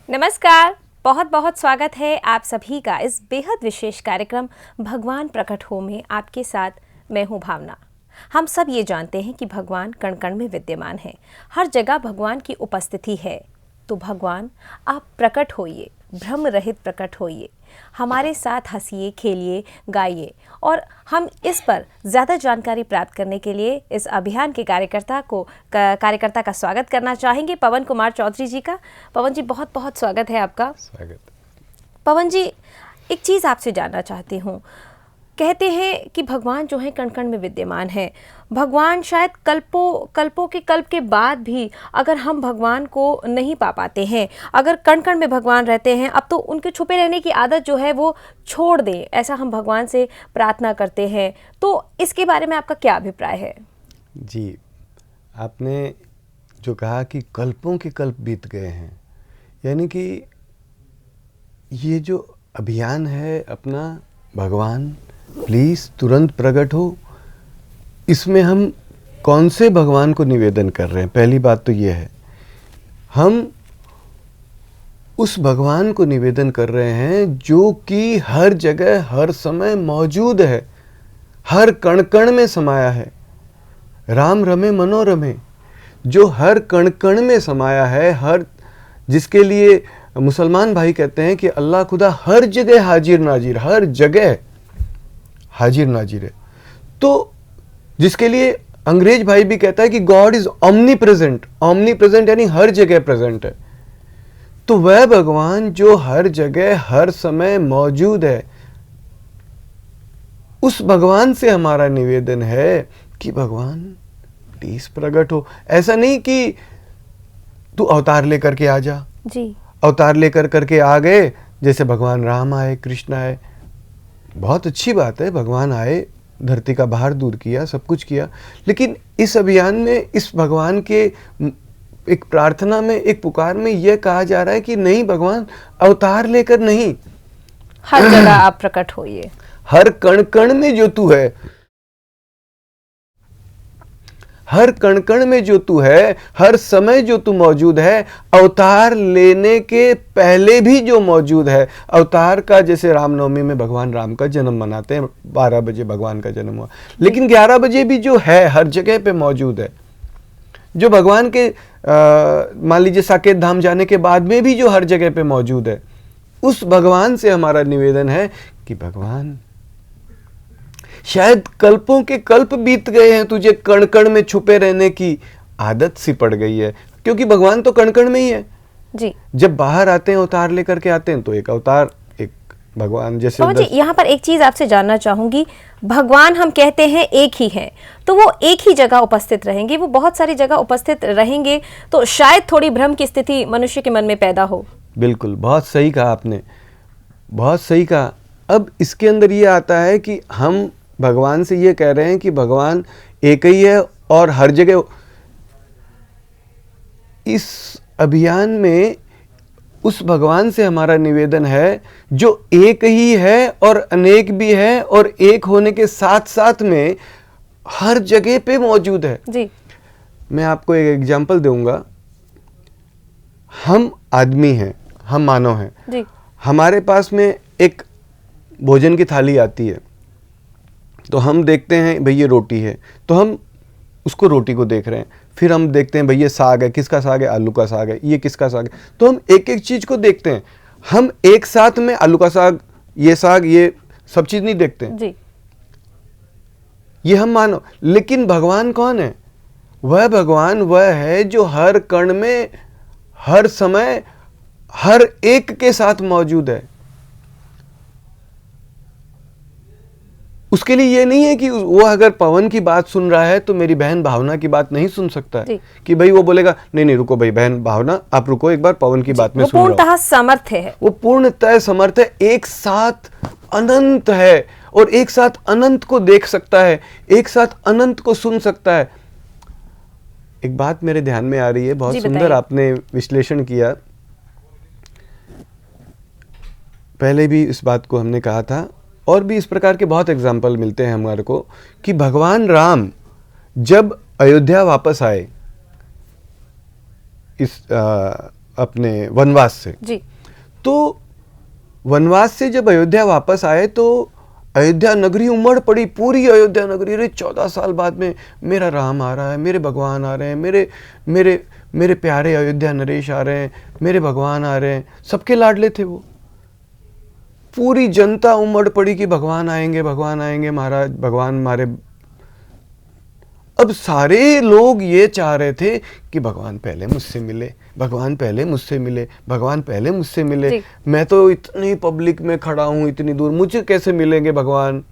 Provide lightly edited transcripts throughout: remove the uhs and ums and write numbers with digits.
नमस्कार, बहुत बहुत स्वागत है आप सभी का इस बेहद विशेष कार्यक्रम भगवान प्रकट हो में। आपके साथ मैं हूँ भावना। हम सब ये जानते हैं कि भगवान कण कण में विद्यमान है, हर जगह भगवान की उपस्थिति है। तो भगवान आप प्रकट होइए, भ्रम रहित प्रकट होइए, हमारे साथ हंसिए, खेलिए, गाइए। और हम इस पर ज़्यादा जानकारी प्राप्त करने के लिए इस अभियान के कार्यकर्ता का स्वागत करना चाहेंगे, पवन कुमार चौधरी जी का। पवन जी, बहुत बहुत स्वागत है आपका। स्वागत। पवन जी, एक चीज़ आपसे जानना चाहती हूँ। कहते हैं कि भगवान जो है कण कण में विद्यमान है। भगवान शायद कल्पों के कल्प के बाद भी अगर हम भगवान को नहीं पा पाते हैं, अगर कण कण में भगवान रहते हैं, अब तो उनके छुपे रहने की आदत जो है वो छोड़ दें, ऐसा हम भगवान से प्रार्थना करते हैं। तो इसके बारे में आपका क्या अभिप्राय है? जी, आपने जो कहा कि कल्पों के कल्प बीत गए हैं, यानी कि ये जो अभियान है अपना, भगवान प्लीज़ तुरंत प्रकट हो, इसमें हम कौन से भगवान को निवेदन कर रहे हैं? पहली बात तो ये है, हम उस भगवान को निवेदन कर रहे हैं जो कि हर जगह हर समय मौजूद है, हर कण कण में समाया है। राम रमे मनोरमे, जो हर कण कण में समाया है, जिसके लिए मुसलमान भाई कहते हैं कि अल्लाह खुदा हर जगह हाजिर नाजिर, हर जगह हाजिर नाजिर है। तो जिसके लिए अंग्रेज भाई भी कहता है कि God is omni present, omni present यानी हर जगह प्रेजेंट है। तो वह भगवान जो हर जगह हर समय मौजूद है, उस भगवान से हमारा निवेदन है कि भगवान प्लीज प्रकट हो। ऐसा नहीं कि तू अवतार लेकर के आ जा जी। अवतार लेकर करके आ गए, जैसे भगवान राम आए, कृष्ण आए, बहुत अच्छी बात है, भगवान आए, धरती का भार दूर किया, सब कुछ किया। लेकिन इस अभियान में, इस भगवान के एक प्रार्थना में, एक पुकार में यह कहा जा रहा है कि नहीं, भगवान अवतार लेकर नहीं, हर जगह आप प्रकट होइए, हर कण कण में जो तू है, हर कण कण में जो तू है, हर समय जो तू मौजूद है, अवतार लेने के पहले भी जो मौजूद है। अवतार का, जैसे रामनवमी में भगवान राम का जन्म मनाते हैं, 12 बजे भगवान का जन्म हुआ, लेकिन 11 बजे भी जो है हर जगह पे मौजूद है। जो भगवान के मान लीजिए साकेत धाम जाने के बाद में भी जो हर जगह पे मौजूद है, उस भगवान से हमारा निवेदन है कि भगवान, शायद कल्पों के कल्प बीत गए हैं, तुझे कण कण में छुपे रहने की आदत सी पड़ गई है, क्योंकि भगवान तो कण कण में ही है जी। जब बाहर आते हैं, अवतार लेकर के आते हैं, तो एक अवतार, एक भगवान जैसे जी, यहाँ पर एक चीज आपसे जानना चाहूंगी। भगवान हम कहते हैं एक ही है, तो वो एक ही जगह उपस्थित रहेंगे, वो बहुत सारी जगह उपस्थित रहेंगे, तो शायद थोड़ी भ्रम की स्थिति मनुष्य के मन में पैदा हो। बिल्कुल, बहुत सही कहा आपने, बहुत सही कहा। अब इसके अंदर ये आता है कि हम भगवान से ये कह रहे हैं कि भगवान एक ही है और हर जगह। इस अभियान में उस भगवान से हमारा निवेदन है जो एक ही है और अनेक भी है, और एक होने के साथ साथ में हर जगह पे मौजूद है जी। मैं आपको एक एग्जांपल दूंगा। हम आदमी हैं, हम मानव हैं जी। हमारे पास में एक भोजन की थाली आती है, तो हम देखते हैं भाई ये रोटी है, तो हम उसको रोटी को देख रहे हैं। फिर हम देखते हैं भाई ये साग है, किसका साग है? आलू का साग है। ये किसका साग है? तो हम एक एक चीज को देखते हैं। हम एक साथ में आलू का साग, ये सब चीज नहीं देखते हैं जी। ये हम मानो। लेकिन भगवान कौन है? वह भगवान वह है जो हर कण में, हर समय, हर एक के साथ मौजूद है। उसके लिए ये नहीं है कि वो अगर पवन की बात सुन रहा है तो मेरी बहन भावना की बात नहीं सुन सकता है, कि भाई वो बोलेगा नहीं नहीं रुको भाई बहन भावना, आप रुको एक बार, पवन की बात में सुन रहा हूं। पूर्णतः समर्थ है, वो पूर्णतः समर्थ है, एक साथ अनंत है, और एक साथ अनंत को देख सकता है, एक साथ अनंत को सुन सकता है। एक बात मेरे ध्यान में आ रही है, बहुत सुंदर आपने विश्लेषण किया। पहले भी इस बात को हमने कहा था, और भी इस प्रकार के बहुत एग्जाम्पल मिलते हैं हमारे को, कि भगवान राम जब अयोध्या वापस आए, इस अपने वनवास से। जी। तो वनवास से जब अयोध्या वापस आए तो अयोध्या नगरी उमड़ पड़ी, पूरी अयोध्या नगरी। अरे 14 साल बाद में मेरा राम आ रहा है, मेरे भगवान आ रहे हैं, मेरे मेरे मेरे प्यारे अयोध्या नरेश आ रहे हैं, मेरे भगवान आ रहे हैं। सबके लाडले थे वो। पूरी जनता उमड़ पड़ी कि भगवान आएंगे महाराज, भगवान हमारे। अब सारे लोग ये चाह रहे थे कि भगवान पहले मुझसे मिले, भगवान पहले मुझसे मिले, भगवान पहले मुझसे मिले। मैं तो इतनी पब्लिक में खड़ा हूं, इतनी दूर, मुझे कैसे मिलेंगे भगवान?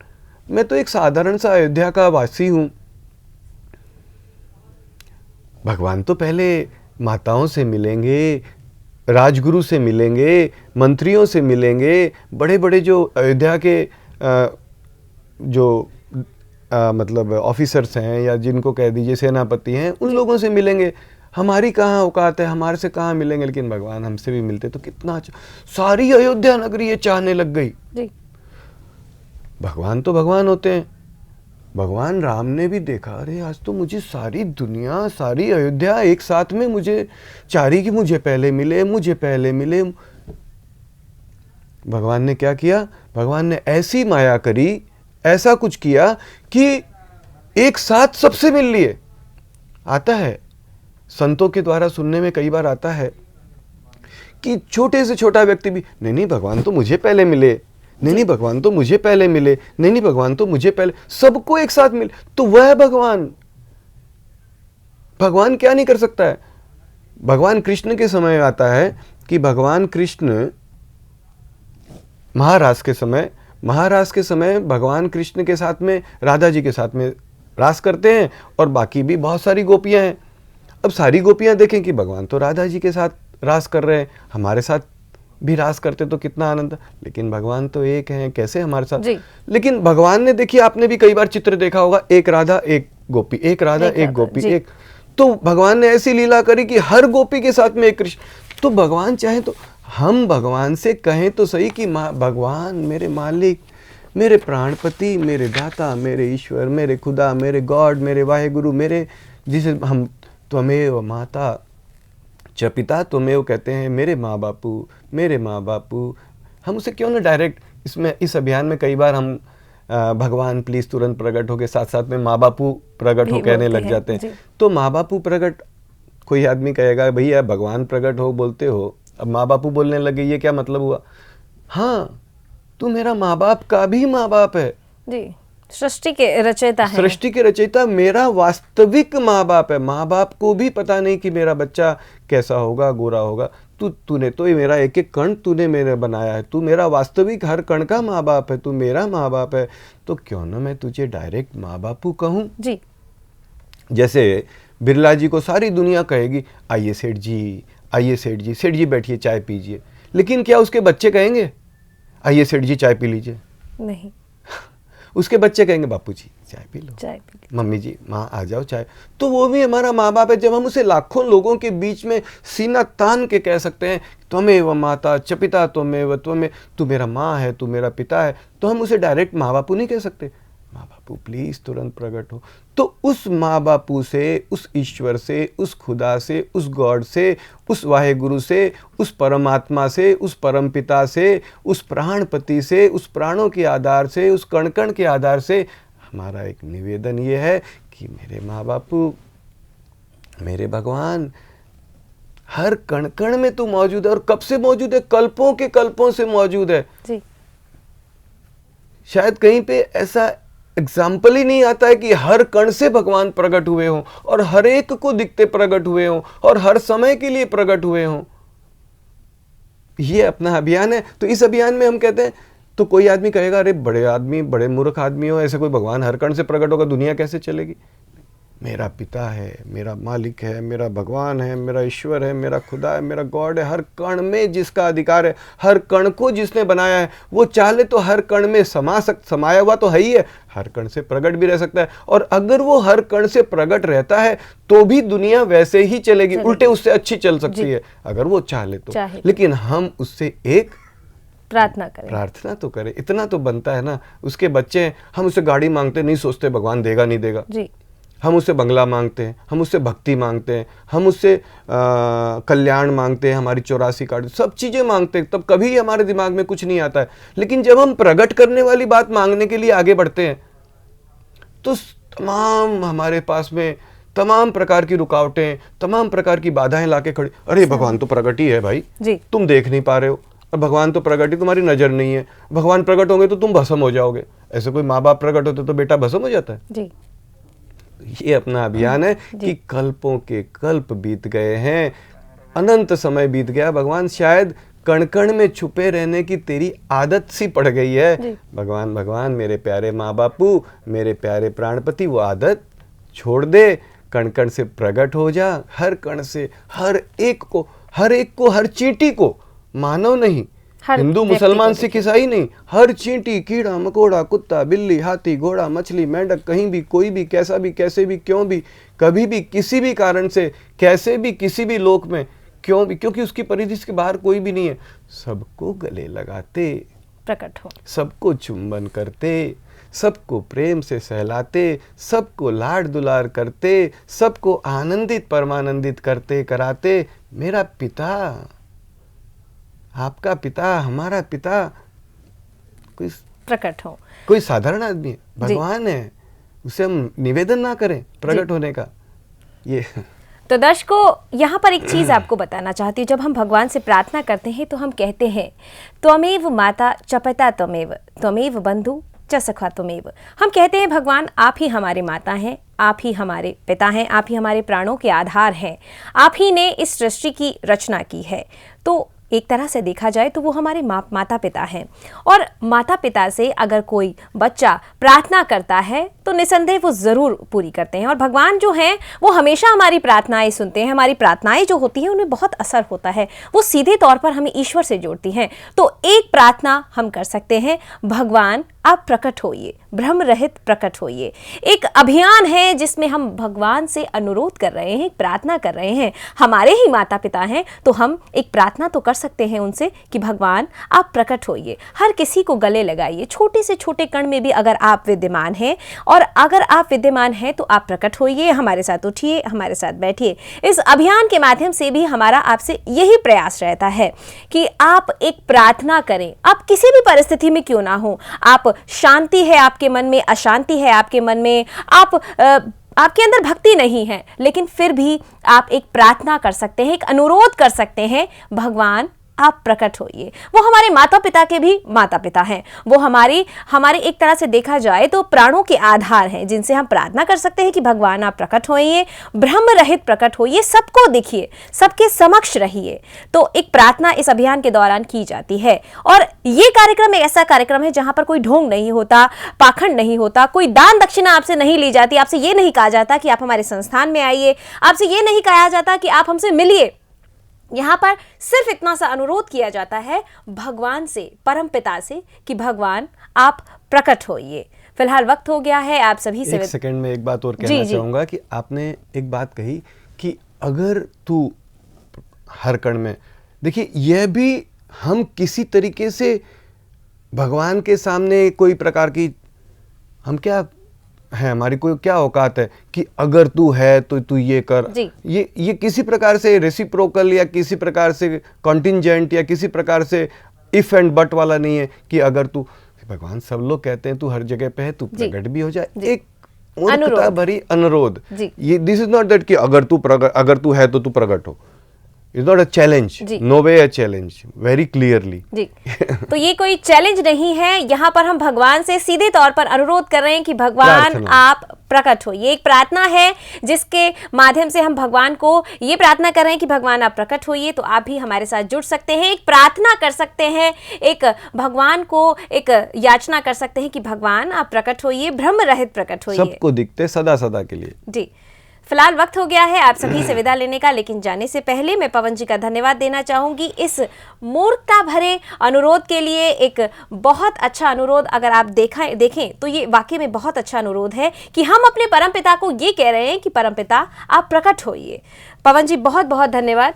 मैं तो एक साधारण सा अयोध्या का वासी हूं। भगवान तो पहले माताओं से मिलेंगे, राजगुरु से मिलेंगे, मंत्रियों से मिलेंगे, बड़े बड़े जो अयोध्या के जो मतलब ऑफिसर्स हैं या जिनको कह दीजिए सेनापति हैं, उन लोगों से मिलेंगे। हमारी कहाँ औकात है, हमारे से कहाँ मिलेंगे? लेकिन भगवान हमसे भी मिलते तो कितना अच्छा। सारी अयोध्या नगरी ये चाहने लग गई। जी। भगवान तो भगवान होते हैं। भगवान राम ने भी देखा, अरे आज तो मुझे सारी दुनिया, सारी अयोध्या एक साथ में मुझे चाह रही कि मुझे पहले मिले, मुझे पहले मिले। भगवान ने क्या किया? भगवान ने ऐसी माया करी, ऐसा कुछ किया कि एक साथ सबसे मिल लिए। आता है संतों के द्वारा सुनने में कई बार आता है कि छोटे से छोटा व्यक्ति भी, नहीं भगवान तो मुझे पहले मिले, नहीं भगवान तो मुझे पहले मिले, नहीं भगवान तो मुझे पहले, सबको एक साथ मिले। तो वह भगवान क्या नहीं कर सकता है? भगवान कृष्ण के समय आता है कि भगवान कृष्ण महारास के समय भगवान कृष्ण के साथ में राधा जी के साथ में रास करते हैं और बाकी भी बहुत सारी गोपियां हैं। अब सारी गोपियां देखें कि भगवान तो राधा जी के साथ रास कर रहे हैं, हमारे साथ भी रास करते तो कितना आनंद। लेकिन भगवान तो एक हैं, कैसे हमारे साथ? लेकिन भगवान ने, देखिए आपने भी कई बार चित्र देखा होगा, एक राधा एक गोपी, एक राधा एक गोपी, एक। तो भगवान ने ऐसी लीला करी कि हर गोपी के साथ में एक कृष्ण। तो भगवान चाहे तो हम भगवान से कहें तो सही कि भगवान मेरे मालिक, मेरे प्राणपति, मेरे दाता, मेरे ईश्वर, मेरे खुदा, मेरे गॉड, मेरे वाहेगुरु, मेरे जिसे हम त्वमेव माता च पिता त्वमेव कहते हैं, मेरे माँ बापू, मेरे माँ बापू। हम उसे क्यों ना डायरेक्ट इस अभियान में कई बार हम भगवान प्लीज तुरंत प्रकट हो के साथ साथ में माँ बापू प्रकट हो कहने लग जाते हैं। तो माँ बापू प्रकट, कोई आदमी कहेगा भैया भगवान प्रकट हो बोलते हो, अब माँ बापू बोलने लगे, ये क्या मतलब हुआ? हाँ, तू मेरा माँ बाप का भी माँ बाप है जी, सृष्टि के रचयिता है, सृष्टि के रचयिता मेरा वास्तविक माँ बाप है। माँ बाप को भी पता नहीं कि मेरा बच्चा कैसा होगा, गोरा होगा। तूने तो मेरा एक एक कण तूने मेरे बनाया है, तू मेरा वास्तविक हर कण का माँ बाप है, तू मेरा माँ बाप है। तो क्यों ना मैं तुझे डायरेक्ट माँ बापू कहूँ जी। जैसे बिरला जी को सारी दुनिया कहेगी आइए सेठ जी, आइए सेठ जी, सेठ जी बैठिए चाय पीजिए। लेकिन क्या उसके बच्चे कहेंगे आइए सेठ जी चाय पी लीजिए? नहीं। उसके बच्चे कहेंगे बापू जी चाय पी लो, चाय पी लो, मम्मी जी माँ आ जाओ चाय। तो वो भी हमारा माँ बाप है। जब हम उसे लाखों लोगों के बीच में सीना तान के कह सकते हैं त्वमेव माता च पिता त्वमेव, तू मेरा माँ है, तू मेरा पिता है, तो हम उसे डायरेक्ट माँ बापू नहीं कह सकते। माँ बापू प्लीज तुरंत प्रकट हो। तो उस माँ बापू से, उस ईश्वर से, उस खुदा से, उस गॉड से, उस वाहेगुरु से, उस परमात्मा से, उस परम पिता से, उस प्राणपति से, उस प्राणों के आधार से, उस कण कण के आधार से हमारा एक निवेदन ये है कि मेरे माँ बापू, मेरे भगवान, हर कण कण में तू मौजूद है। और कब से मौजूद है? कल्पों के कल्पों से मौजूद है जी। शायद कहीं पे ऐसा एग्जाम्पल ही नहीं आता है कि हर कण से भगवान प्रकट हुए हों और हर एक को दिखते प्रकट हुए हों और हर समय के लिए प्रकट हुए हों। ये अपना अभियान है। तो इस अभियान में हम कहते हैं, तो कोई आदमी कहेगा अरे बड़े आदमी, बड़े मूर्ख आदमी हो, ऐसे कोई भगवान हर कण से प्रकट होगा, दुनिया कैसे चलेगी? मेरा पिता है, मेरा मालिक है, मेरा भगवान है, मेरा ईश्वर है, मेरा खुदा है, मेरा गॉड है। हर कण में जिसका अधिकार है, हर कण को जिसने बनाया है, वो चाहे तो हर कण में समाया हुआ तो है ही है, हर कण से प्रकट भी रह सकता है। और अगर वो हर कण से प्रकट रहता है तो भी दुनिया वैसे ही चलेगी, उल्टे उससे अच्छी चल सकती है अगर वो चाहे तो। लेकिन हम उससे एक प्रार्थना तो करें, इतना तो बनता है ना। उसके बच्चे हैं, हम उससे गाड़ी मांगते नहीं सोचते भगवान देगा नहीं देगा जी। हम उससे बंगला मांगते हैं, हम उससे भक्ति मांगते हैं, हम उससे कल्याण मांगते हैं, हमारी 84 कार्ड, सब चीज़ें मांगते हैं, तब कभी हमारे दिमाग में कुछ नहीं आता है। लेकिन जब हम प्रकट करने वाली बात मांगने के लिए आगे बढ़ते हैं तो तमाम हमारे पास में तमाम प्रकार की रुकावटें, तमाम प्रकार की बाधाएं लाके खड़ी। अरे भगवान तो प्रकट ही है भाई जी। तुम देख नहीं पा रहे हो, और भगवान तो प्रकट ही, तुम्हारी नजर नहीं है, भगवान प्रकट होंगे तो तुम भस्म हो जाओगे। ऐसे कोई माँ बाप प्रकट होते तो बेटा भस्म हो जाता है जी। ये अपना अभियान है कि कल्पों के कल्प बीत गए हैं, अनंत समय बीत गया, भगवान शायद कण कण में छुपे रहने की तेरी आदत सी पड़ गई है। भगवान भगवान मेरे प्यारे माँ बापू, मेरे प्यारे प्राणपति, वो आदत छोड़ दे, कण कण से प्रकट हो जा, हर कण से, हर एक को, हर चींटी को, मानव नहीं, हिंदू मुसलमान सिख ईसाई नहीं, हर चींटी, कीड़ा मकोड़ा, कुत्ता बिल्ली, हाथी घोड़ा, मछली मेंढक, कहीं भी कोई भी कैसा भी कैसे भी क्यों भी कभी भी किसी भी कारण से कैसे भी किसी भी लोक में क्यों भी, क्योंकि उसकी परिधि के बाहर कोई भी नहीं है, सबको गले लगाते प्रकट हो, सबको चुंबन करते, सबको प्रेम से सहलाते, सबको लाड दुलार करते, सबको आनंदित परमानंदित करते कराते। मेरा पिता, आपका पिता, हमारा पिता कोई प्रकट हो, कोई साधारण आदमी है, भगवान है, उसे हम निवेदन ना करें प्रकट होने का। ये तो दर्शकों, यहाँ पर एक चीज आपको बताना चाहती हूँ। जब हम भगवान से प्रार्थना करते हैं तो हम कहते हैं त्वमेव माता च पिता त्वमेव, त्वमेव बंधु च सखा त्वमेव। हम कहते हैं भगवान आप ही हमारे माता हैं, आप ही हमारे पिता हैं, आप ही हमारे प्राणों के आधार हैं, आप ही ने इस सृष्टि की रचना की है। तो एक तरह से देखा जाए तो वो हमारे माता पिता हैं, और माता पिता से अगर कोई बच्चा प्रार्थना करता है तो निसंदेह वो ज़रूर पूरी करते हैं। और भगवान जो हैं वो हमेशा हमारी प्रार्थनाएं सुनते हैं, हमारी प्रार्थनाएं जो होती हैं उनमें बहुत असर होता है, वो सीधे तौर पर हमें ईश्वर से जोड़ती हैं। तो एक प्रार्थना हम कर सकते हैं, भगवान आप प्रकट होइए, भ्रम रहित प्रकट होइए। एक अभियान है जिसमें हम भगवान से अनुरोध कर रहे हैं, प्रार्थना कर रहे हैं, हमारे ही माता पिता हैं तो हम एक प्रार्थना तो कर सकते हैं उनसे कि भगवान आप प्रकट होइए। हर किसी को गले लगाइए, छोटे से छोटे कण में भी अगर आप विद्यमान हैं, और अगर आप विद्यमान हैं तो आप प्रकट होइए, हमारे साथ उठिए, हमारे साथ बैठिए। इस अभियान के माध्यम से भी हमारा आपसे यही प्रयास रहता है कि आप एक प्रार्थना करें, आप किसी भी परिस्थिति में क्यों ना हो, आप शांति है आपके मन में, अशांति है आपके मन में, आपके अंदर भक्ति नहीं है, लेकिन फिर भी आप एक प्रार्थना कर सकते हैं, एक अनुरोध कर सकते हैं, भगवान आप प्रकट होइए। वो हमारे माता पिता के भी माता पिता हैं, वो हमारे एक तरह से देखा जाए तो प्राणों के आधार हैं, जिनसे हम प्रार्थना कर सकते हैं कि भगवान आप प्रकट होइए, भ्रम रहित प्रकट होइए, सबको देखिए, सबके समक्ष रहिए। तो एक प्रार्थना इस अभियान के दौरान की जाती है, और ये कार्यक्रम एक ऐसा कार्यक्रम है जहां पर कोई ढोंग नहीं होता, पाखंड नहीं होता, कोई दान दक्षिणा आपसे नहीं ली जाती, आपसे ये नहीं कहा जाता कि आप हमारे संस्थान में आइए, आपसे ये नहीं कहा जाता कि आप हमसे मिलिए। यहाँ पर सिर्फ इतना सा अनुरोध किया जाता है भगवान से, परम पिता से, कि भगवान आप प्रकट होइए। फिलहाल वक्त हो गया है आप सभी से। एक सेकंड में एक बात और कहना चाहूंगा कि आपने एक बात कही कि अगर तू हर कण में, देखिए यह भी हम किसी तरीके से भगवान के सामने कोई प्रकार की, हम क्या है, हमारी कोई क्या औकात है कि अगर तू है तो तू ये कर, ये किसी प्रकार से रेसिप्रोकल या किसी प्रकार से कॉन्टिंजेंट या किसी प्रकार से इफ एंड बट वाला नहीं है कि अगर तू, भगवान सब लोग कहते हैं तू हर जगह पे है, तू प्रकट भी हो जाए, एक मूर्खता भरी अनुरोध। ये दिस इज नॉट दैट कि अगर तू है तो तू प्रकट हो, it's not a challenge, no way a challenge, very clearly जी। तो ये कोई चैलेंज नहीं है, यहाँ पर हम भगवान से सीधे तौर पर अनुरोध कर रहे हैं कि भगवान आप प्रकट हो। ये एक प्रार्थना है जिसके माध्यम से हम भगवान को ये प्रार्थना कर रहे हैं कि भगवान आप प्रकट होइए। तो आप भी हमारे साथ जुड़ सकते हैं, एक प्रार्थना कर सकते हैं, एक भगवान को एक याचना कर सकते हैं कि भगवान आप प्रकट होइए, भ्रम रहित प्रकट होइए, सबको दिखते सदा सदा के लिए जी। फिलहाल वक्त हो गया है आप सभी से विदा लेने का, लेकिन जाने से पहले मैं पवन जी का धन्यवाद देना चाहूंगी इस मूर्खता भरे अनुरोध के लिए। एक बहुत अच्छा अनुरोध अगर आप देखें तो ये वाकई में बहुत अच्छा अनुरोध है कि हम अपने परमपिता को ये कह रहे हैं कि परमपिता आप प्रकट होइए। पवन जी बहुत बहुत धन्यवाद।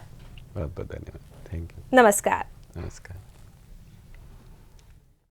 बहुत बहुत धन्यवाद, थैंक यू, नमस्कार। नमस्कार।